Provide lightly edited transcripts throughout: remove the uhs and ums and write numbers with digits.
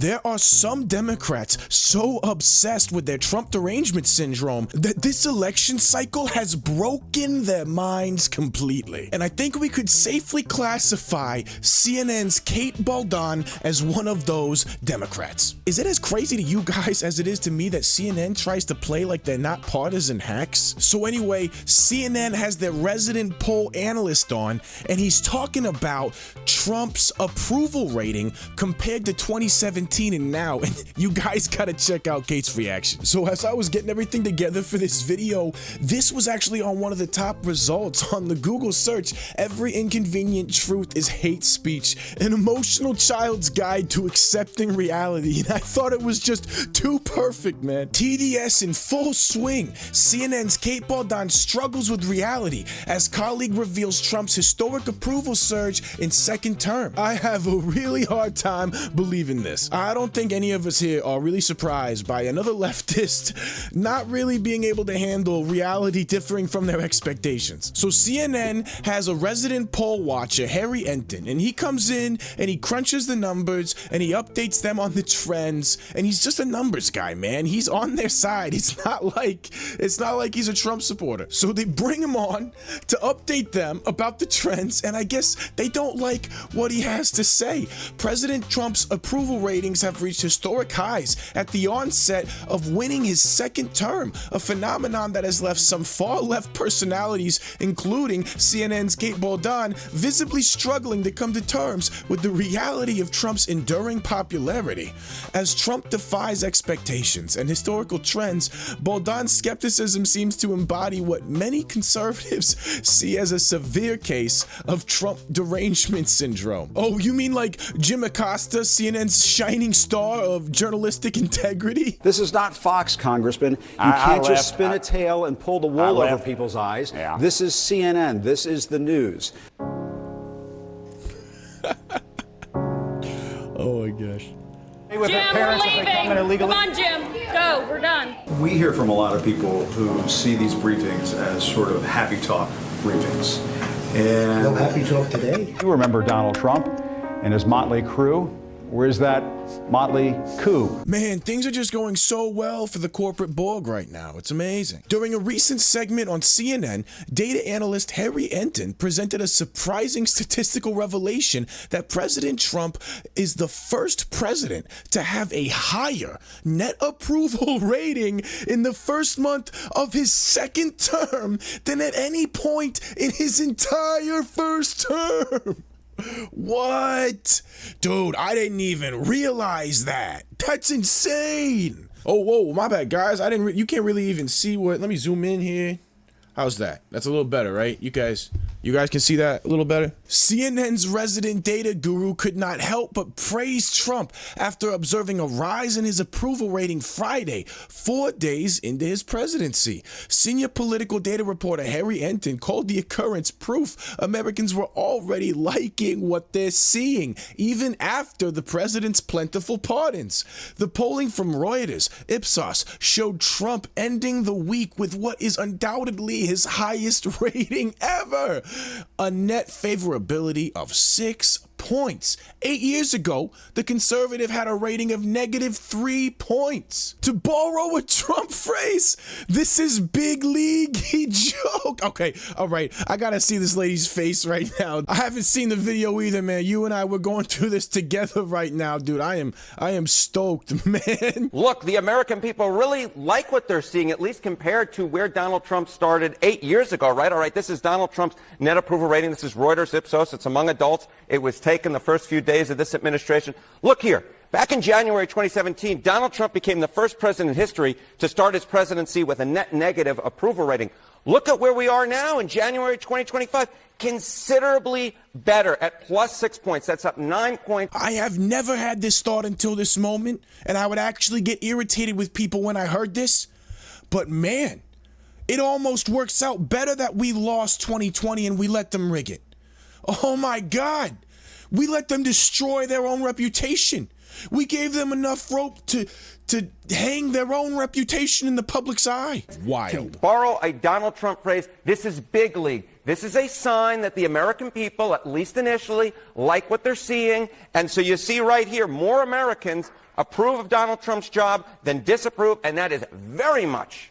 There are some Democrats so obsessed with their Trump derangement syndrome that this election cycle has broken their minds completely. And I think we could safely classify CNN's Kate Bolduan as one of those Democrats. Is it as crazy to you guys as it is to me that CNN tries to play like they're not partisan hacks? So anyway, CNN has their resident poll analyst on, and he's talking about Trump's approval rating compared to 2017 and now, and you guys gotta check out Kate's reaction. So as I was getting everything together for this video, this was actually on one of the top results on the Google search. Every inconvenient truth is hate speech, an emotional child's guide to accepting reality, and I thought it was just too perfect, man. TDS in full swing. CNN's Kate Bolduan struggles with reality as colleague reveals Trump's historic approval surge in second term. I have a really hard time believing this. I don't think any of us here are really surprised by another leftist not really being able to handle reality differing from their expectations. So CNN has a resident poll watcher, Harry Enton, and he comes in and he crunches the numbers and he updates them on the trends, and he's just a numbers guy, man. He's on their side. It's not like he's a Trump supporter. So they bring him on to update them about the trends, and I guess they don't like what he has to say. President Trump's approval ratings have reached historic highs at the onset of winning his second term, a phenomenon that has left some far-left personalities, including CNN's Kate Bolduan, visibly struggling to come to terms with the reality of Trump's enduring popularity. As Trump defies expectations and historical trends, Bolduan's skepticism seems to embody what many conservatives see as a severe case of Trump derangement syndrome. Oh, you mean like Jim Acosta, CNN's shining star of journalistic integrity? This is not Fox, Congressman. You can't just spin a tail and pull the wool over people's eyes. Yeah. This is CNN. This is the news. Oh my gosh. With Jim, we're leaving. Come on, Jim. Go. We're done. We hear from a lot of people who see these briefings as sort of happy talk briefings. And no happy talk today. You remember Donald Trump and his motley crew? Where's that motley coup? Man, things are just going so well for the corporate Borg right now. It's amazing. During a recent segment on CNN, data analyst Harry Enton presented a surprising statistical revelation that President Trump is the first president to have a higher net approval rating in the first month of his second term than at any point in his entire first term. What? Dude, I didn't even realize that. That's insane. Oh, whoa, my bad, guys. You can't really even see what. Let me zoom in here. How's that? That's a little better, right? You guys can see that a little better? CNN's resident data guru could not help but praise Trump after observing a rise in his approval rating Friday, 4 days into his presidency. Senior political data reporter Harry Enton called the occurrence proof Americans were already liking what they're seeing, even after the president's plentiful pardons. The polling from Reuters, Ipsos, showed Trump ending the week with what is undoubtedly his highest rating ever, a net favorability of 6 points. 8 years ago, the conservative had a rating of -3 points. To borrow a Trump phrase, this is big league-y joke. Okay, all right, I gotta see this lady's face right now. I haven't seen the video either, man. You and I, we're going through this together right now, dude. I am stoked, man. Look, the American people really like what they're seeing, at least compared to where Donald Trump started 8 years ago, right? All right, this is Donald Trump's net approval rating. This is Reuters, Ipsos. It's among adults. It was taken the first few days of this administration. Look here. Back in January 2017, Donald Trump became the first president in history to start his presidency with a net negative approval rating. Look at where we are now in January 2025. Considerably better at +6 points. That's up 9 points. I have never had this thought until this moment, and I would actually get irritated with people when I heard this. But man, it almost works out better that we lost 2020 and we let them rig it. Oh my God. We let them destroy their own reputation. We gave them enough rope to hang their own reputation in the public's eye. Wild. To borrow a Donald Trump phrase, this is big league. This is a sign that the American people, at least initially, like what they're seeing. And so you see right here, more Americans approve of Donald Trump's job, then disapprove, and that is very much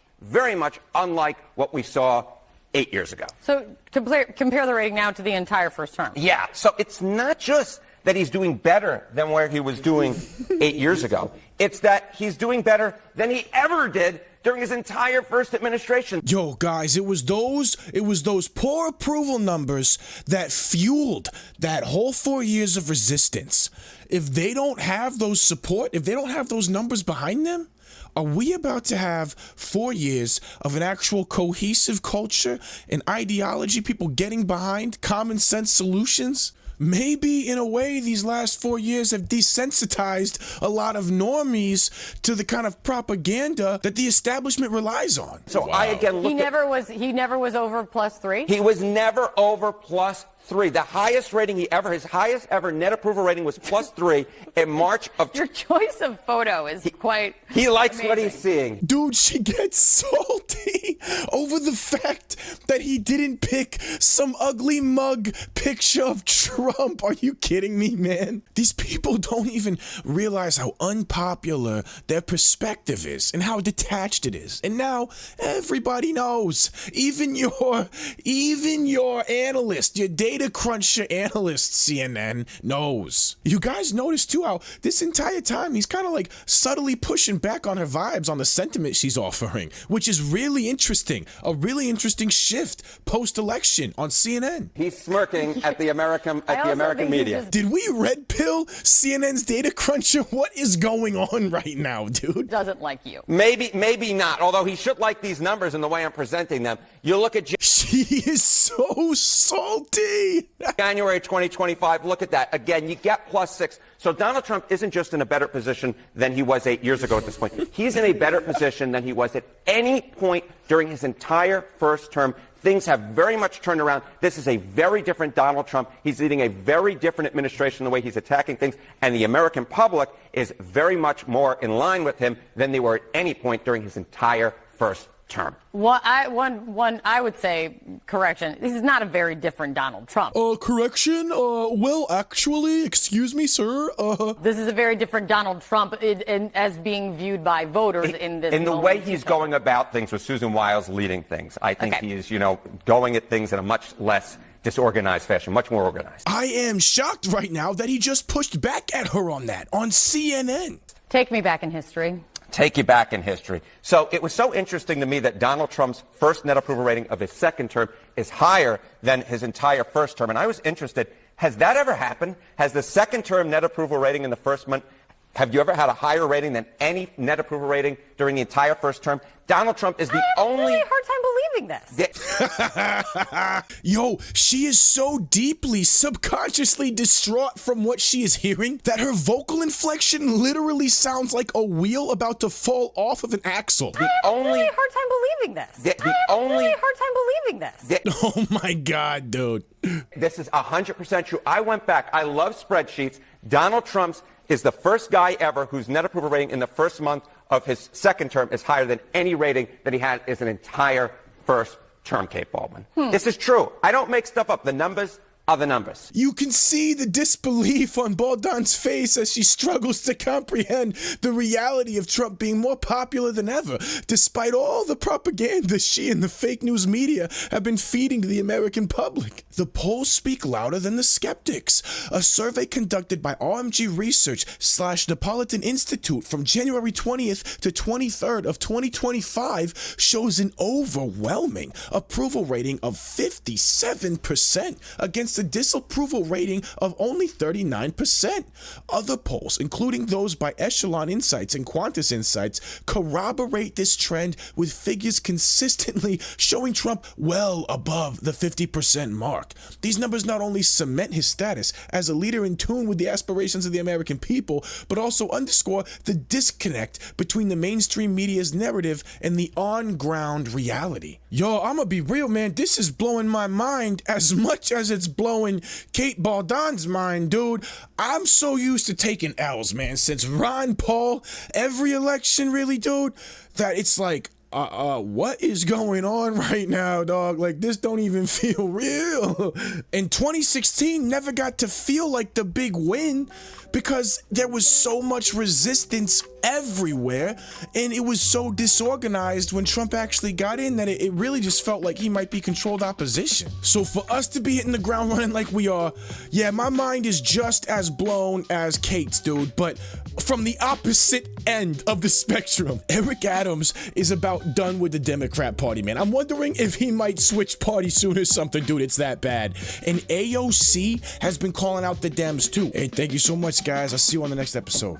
unlike what we saw 8 years ago. So compare the rating now to the entire first term. Yeah, so it's not just that he's doing better than where he was doing 8 years ago. It's that he's doing better than he ever did during his entire first administration. Yo, guys, it was those poor approval numbers that fueled that whole 4 years of resistance. If they don't have those support, if they don't have those numbers behind them, are we about to have 4 years of an actual cohesive culture and ideology, people getting behind common sense solutions? Maybe, in a way, these last 4 years have desensitized a lot of normies to the kind of propaganda that the establishment relies on. So wow. I again look. He never was over +3. He was never over +3. The highest rating his highest ever net approval rating was +3 in March of. Your choice of photo is quite. He likes amazing. what he's seeing. Dude, she gets salty over the fact that he didn't pick some ugly mug picture of Trump. Are you kidding me, man? These people don't even realize how unpopular their perspective is and how detached it is. And now everybody knows. Even your analyst, your data cruncher analyst, CNN, knows. You guys notice too how this entire time he's kind of like subtly pushing back on her vibes on the sentiment she's offering, which is really interesting. A really interesting shift post-election on CNN. He's smirking at the American media. Did we red pill CNN's data cruncher? What is going on right now, dude? Doesn't like you. Maybe not. Although he should like these numbers and the way I'm presenting them. You look at she is so salty. January 2025. Look at that. Again, you get +6. So Donald Trump isn't just in a better position than he was 8 years ago at this point. He's in a better position than he was at any point during his entire first term. Things have very much turned around. This is a very different Donald Trump. He's leading a very different administration, the way he's attacking things. And the American public is very much more in line with him than they were at any point during his entire first term. Well, I would say, correction, this is not a very different Donald Trump. Correction? Well, actually, excuse me, sir. This is a very different Donald Trump as being viewed by voters in this in the way he's going about things with Susan Wiles leading things. I think he is, going at things in a much less disorganized fashion, much more organized. I am shocked right now that he just pushed back at her on that, on CNN. Take me back in history. Take you back in history. So it was so interesting to me that Donald Trump's first net approval rating of his second term is higher than his entire first term. And I was interested, has that ever happened? Has the second term net approval rating in the first month, have you ever had a higher rating than any net approval rating during the entire first term? Donald Trump is the only... I have a hard time believing this. Yo, she is so deeply, subconsciously distraught from what she is hearing that her vocal inflection literally sounds like a wheel about to fall off of an axle. I have a really hard time believing this. Oh my God, dude. This is 100% true. I went back. I love spreadsheets. Donald Trump's is the first guy ever whose net approval rating in the first month of his second term is higher than any rating that he had as an entire first term, Kate Baldwin. This is true. I don't make stuff up. The numbers are the numbers. You can see the disbelief on Bolduan's face as she struggles to comprehend the reality of Trump being more popular than ever, despite all the propaganda she and the fake news media have been feeding to the American public. The polls speak louder than the skeptics. A survey conducted by RMG Research / Napolitan Institute from January 20th to 23rd of 2025 shows an overwhelming approval rating of 57% against a disapproval rating of only 39%. Other polls, including those by Echelon Insights and Qantas Insights, corroborate this trend with figures consistently showing Trump well above the 50% mark. These numbers not only cement his status as a leader in tune with the aspirations of the American people, but also underscore the disconnect between the mainstream media's narrative and the on-ground reality. Yo, I'm gonna be real, man. This is blowing my mind as much as it's blowing Kate Baldwin's mind, dude. I'm so used to taking L's, man, since Ron Paul, every election, really, dude, that it's like, what is going on right now, dog? Like, this don't even feel real. And 2016 never got to feel like the big win because there was so much resistance everywhere, and it was so disorganized when Trump actually got in that it really just felt like he might be controlled opposition. So for us to be hitting the ground running like we are, yeah, my mind is just as blown as Kate's, dude, but from the opposite end of the spectrum. Eric Adams is about done with the Democrat Party, man. I'm wondering if he might switch party soon or something, dude. It's that bad. And AOC has been calling out the Dems too. Hey, thank you so much, guys. I'll see you on the next episode.